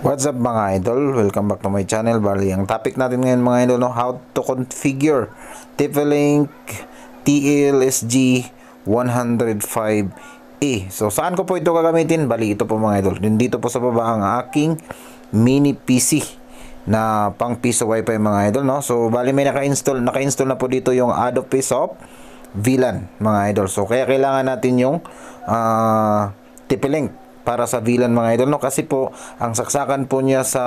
What's up mga idol? Welcome back to my channel. Bali, ang topic natin ngayon mga idol, no? How to configure TP-Link TLSG 105E. So, saan ko po ito gagamitin? Bali, ito po mga idol. Dito po sa baba ang aking mini PC na pang piso wifi mga idol, no? So, bali may naka-install na po dito yung Adobe Shop VLAN mga idol. So, kaya kailangan natin yung TP-Link para sa VLAN mga idol, no? Kasi po ang saksakan po niya sa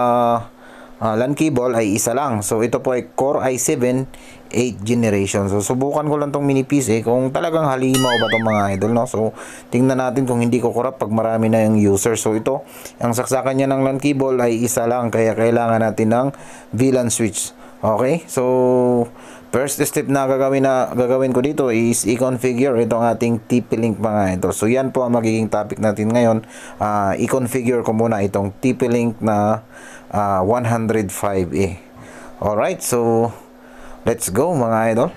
LAN cable ay isa lang. So ito po ay Core i7 8th generation. So subukan ko lang tong mini PC kung talagang halimaw ba tong mga idol, no? So tingnan natin kung hindi ko corrupt pag marami na yung user. So ito, ang saksakan niya ng LAN cable ay isa lang, kaya kailangan natin ng VLAN switch. Okay? So first step na gagawin ko dito is i-configure itong ating TP-Link mga idol. So yan po ang magiging topic natin ngayon. I-configure ko muna itong TP-Link na 105E. Alright, so let's go mga idol.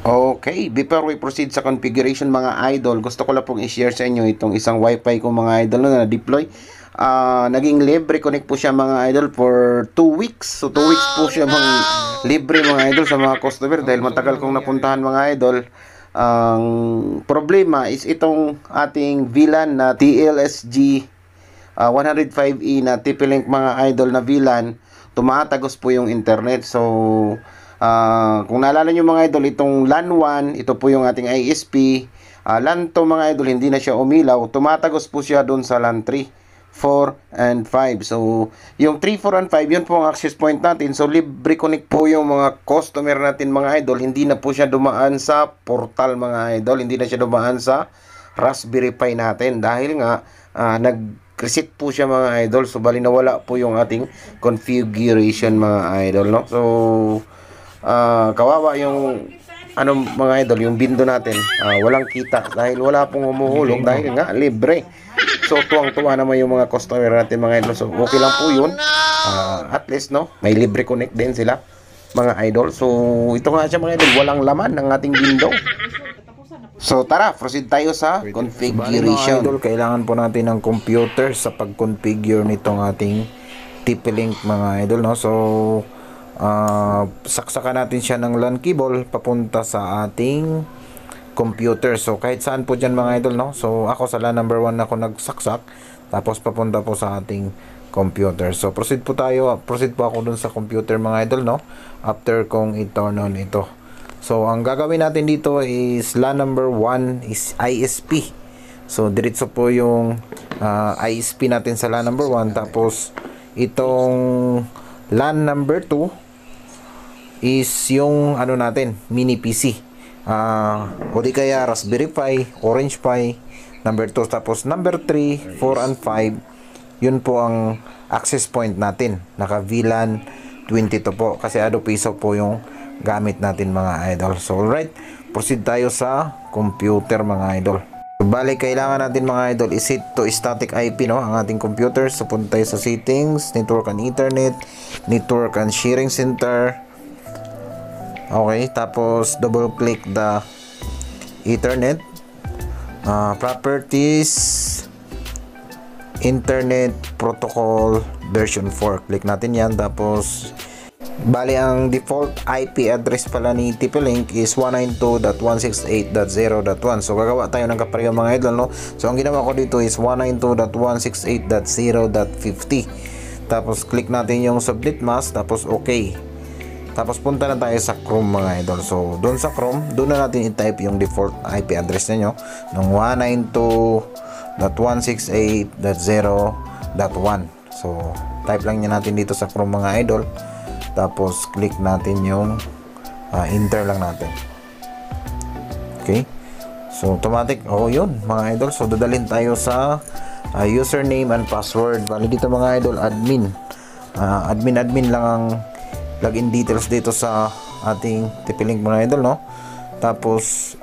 Okay, before we proceed sa configuration mga idol, gusto ko lang pong i-share sa inyo itong isang wifi ko mga idol na na-deploy. Naging libre connect po siya mga idol for 2 weeks. So 2 weeks po siya libre mga idol sa mga customer dahil matagal kong napuntahan mga idol. Ang problema is itong ating VLAN na TLSG 105E na TP-Link mga idol na VLAN, tumatagos po yung internet. So kung naalala nyo mga idol, itong LAN 1, ito po yung ating ISP. LAN 2 mga idol, hindi na siya umilaw. Tumatagos po siya doon sa LAN 3, 4, and 5. So, yung 3, 4, and 5, yun po ang access point natin. So, libre connect po yung mga customer natin mga idol. Hindi na po siya dumaan sa portal mga idol. Hindi na siya dumaan sa Raspberry Pi natin. Dahil nga, nag-reset po siya mga idol. So, bali nawala po yung ating configuration mga idol, no? So, kawawa yung mga idol, yung bindo natin, walang kita dahil wala pong humuhulog dahil nga libre. So tuwang-tuwa naman yung mga customer natin mga idol. So okay lang po yun, at least no, may libre connect din sila mga idol. So ito nga siya mga idol, walang laman ng ating window. So tara, proceed tayo sa configuration. Mga idol, kailangan po natin ng computer sa pag-configure nitong ating TP-Link mga idol, no? So saksakan natin siya ng LAN cable papunta sa ating computer. So kahit saan po dyan mga idol, no? So ako sa LAN number 1 ako nagsaksak, tapos papunta po sa ating computer. So proceed po ako dun sa computer mga idol, no? After kong i-turn on ito. So ang gagawin natin dito is LAN number 1 is ISP. So diretso po yung ISP natin sa LAN number 1, tapos itong LAN number 2 is yung ano natin, mini PC. O di kaya Raspberry Pi, Orange Pi, number 2. Tapos number 3, 4, and 5, yun po ang access point natin. Naka VLAN 22 po. Kasi Adobe Shop po yung gamit natin mga idol. So alright, proceed tayo sa computer mga idol. So, bali, kailangan natin mga idol is-set to static IP, no, ang ating computer. So punta tayo sa settings, network and internet, network and sharing center. Okay, tapos double click the Ethernet, properties, internet protocol version 4, click natin yan. Tapos bali ang default IP address pala ni TP-Link is 192.168.0.1. so gagawa tayo ng kapareho mga idol, no? So ang ginawa ko dito is 192.168.0.50. tapos click natin yung subnet mask, tapos okay. Tapos punta na tayo sa Chrome mga idol. So doon sa Chrome, doon na natin i-type yung default IP address niyo ng 192.168.0.1. So type lang niya natin dito sa Chrome mga idol. Tapos click natin yung enter lang natin. Okay? So automatic, yun mga idol. So dadalhin tayo sa username and password. Bali dito mga idol, admin lang ang login details dito sa ating TP-Link mga idol, no? Tapos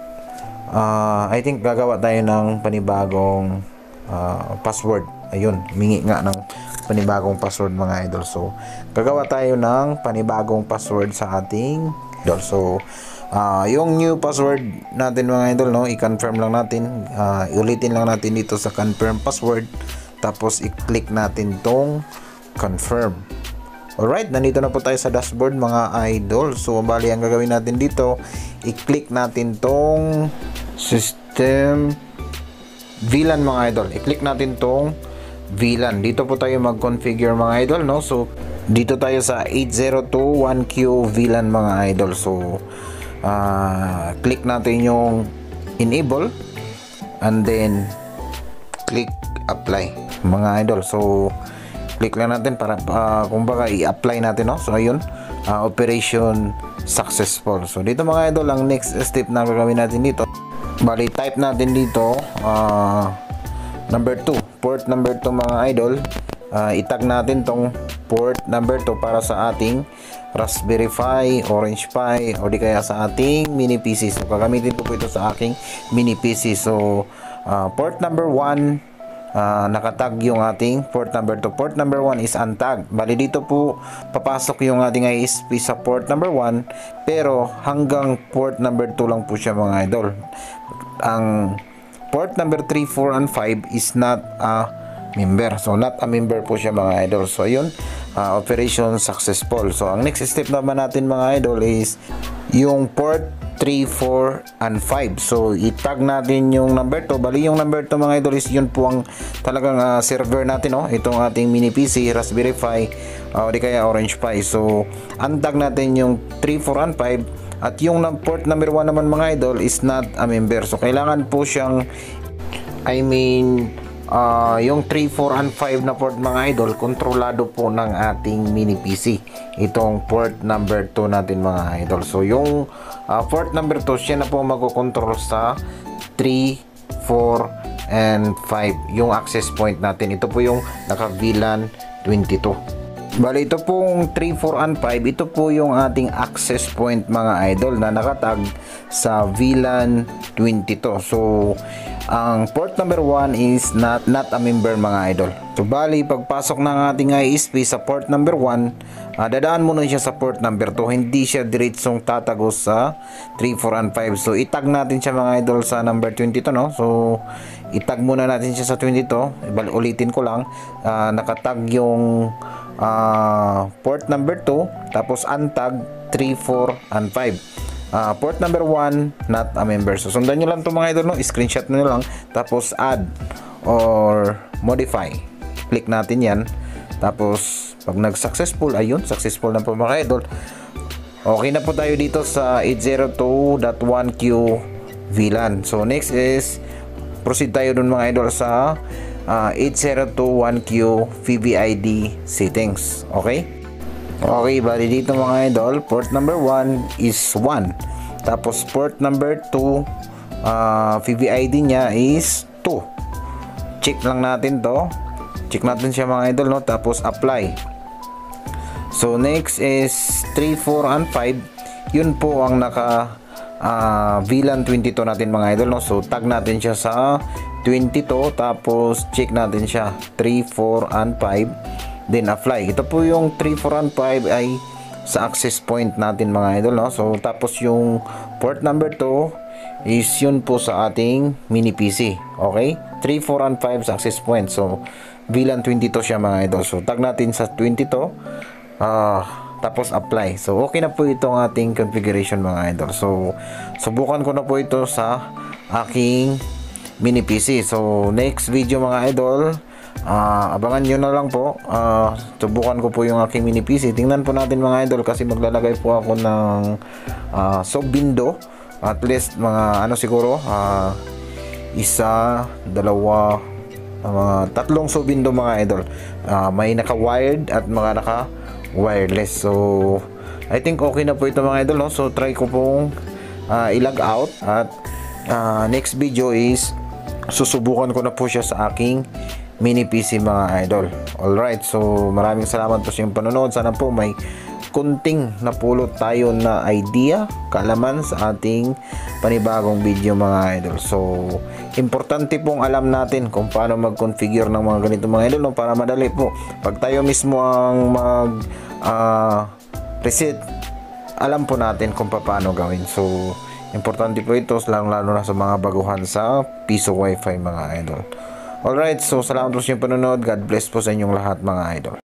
I think gagawa tayo ng panibagong password. Ayun, humingi nga ng panibagong password mga idol. So gagawa tayo ng panibagong password sa ating idol. So yung new password natin mga idol, no, i-confirm lang natin, ulitin lang natin dito sa confirm password, tapos i-click natin tong confirm. Alright, nandito na po tayo sa dashboard mga idol. So bali ang gagawin natin dito, i-click natin tong system VLAN mga idol. I-click natin tong VLAN. Dito po tayo mag-configure mga idol, no. So dito tayo sa 8021Q VLAN mga idol. So click natin yung enable and then click apply mga idol. So click lang natin para kumbaga i-apply natin, no. So ayun, operation successful. So dito mga idol, ang next step na gagawin natin dito, bali type natin dito number 2, port number 2 mga idol. Itag natin tong port number 2 para sa ating Raspberry Pi, Orange Pi, o di kaya sa ating mini PC. So gagamitin ko po ito sa aking mini PC. So port number 1, nakatag yung ating port number 2. Port number 1 is untag. Bali dito po papasok yung ating ISP sa port number 1, pero hanggang port number 2 lang po siya mga idol. Ang port number 3, 4, and 5 is not a member. So not a member po siya mga idol. So ayun, operation successful. So ang next step naman natin mga idol is yung port 3, 4, and 5. So itag natin yung number 2. Bali yung number 2 mga idol is yun po ang talagang server natin, no? Itong ating mini PC, Raspberry Pi, o di kaya Orange Pi. So untag natin yung 3, 4, and 5. At yung port number 1 naman mga idol is not a member. So kailangan po siyang, yung 3, 4, and 5 na port mga idol, kontrolado po ng ating mini PC. Itong port number 2 natin mga idol. So yung port number 2, siya na po magkocontrol sa 3, 4, and 5. Yung access point natin. Ito po yung naka VLAN 22. Bali ito pong 3, 4, and 5, ito po yung ating access point mga idol na nakatag sa VLAN 22. So ang port number 1 is not a member mga idol. So bali pagpasok ng ating ISP sa port number 1, dadaan muna siya sa port number 2. Hindi siya diretsong tatagos sa 3, 4, and 5. So itag natin siya mga idol sa number 22, no. So itag muna natin siya sa 22. Bali ulitin ko lang, nakatag yung port number 2, tapos untag 3, 4, and 5. Port number 1 not a member. So sundan nyo lang ito mga idol, no? Screenshot nyo lang, tapos add or modify, click natin yan. Tapos pag nag-successful, ayun, successful na po mga idol. Okay na po tayo dito sa 802.1q VLAN. So next is proceed tayo dun mga idol sa 8021q VVID settings. Okay? Okay, bali dito mga idol, port number 1 is 1. Tapos port number 2, VVID niya is 2. Check lang natin to. Check natin siya mga idol, no? Tapos apply. So next is 3, 4, and 5. Yun po ang naka VLAN 22 natin mga idol, no? So tag natin siya sa 22, tapos check natin siya 3, 4, and 5. Then apply. Ito po yung 3, 4, and 5 ay sa access point natin mga idol, no? So tapos yung port number 2 is yun po sa ating mini PC. Okay? 3, 4, and 5 sa access point. So VLAN 22 siya mga idol. So tag natin sa 22, tapos apply. So okay na po itong ating configuration mga idol. So subukan ko na po ito sa aking mini PC. So next video mga idol, abangan nyo na lang po. Subukan ko po yung aking mini PC. Tingnan po natin mga idol, kasi maglalagay po ako ng sub window. At least mga siguro isa, dalawa, tatlong sub window mga idol. May naka wired at mga naka wireless. So I think okay na po ito mga idol, no? So try ko pong i-log out. At next video is susubukan ko na po siya sa aking mini PC mga idol. Alright, so maraming salamat po sa inyong panonood. Sana po may kunting napulot tayo na idea, kaalaman sa ating panibagong video mga idol. So importante pong alam natin kung paano mag-configure ng mga ganito mga idol, no? Para madali po pag tayo mismo ang reset, alam po natin kung paano gawin. So importante po ito, lalo na sa mga baguhan sa piso wifi mga idol. Alright, so salamat po sa inyong panonood. God bless po sa inyong lahat mga idol.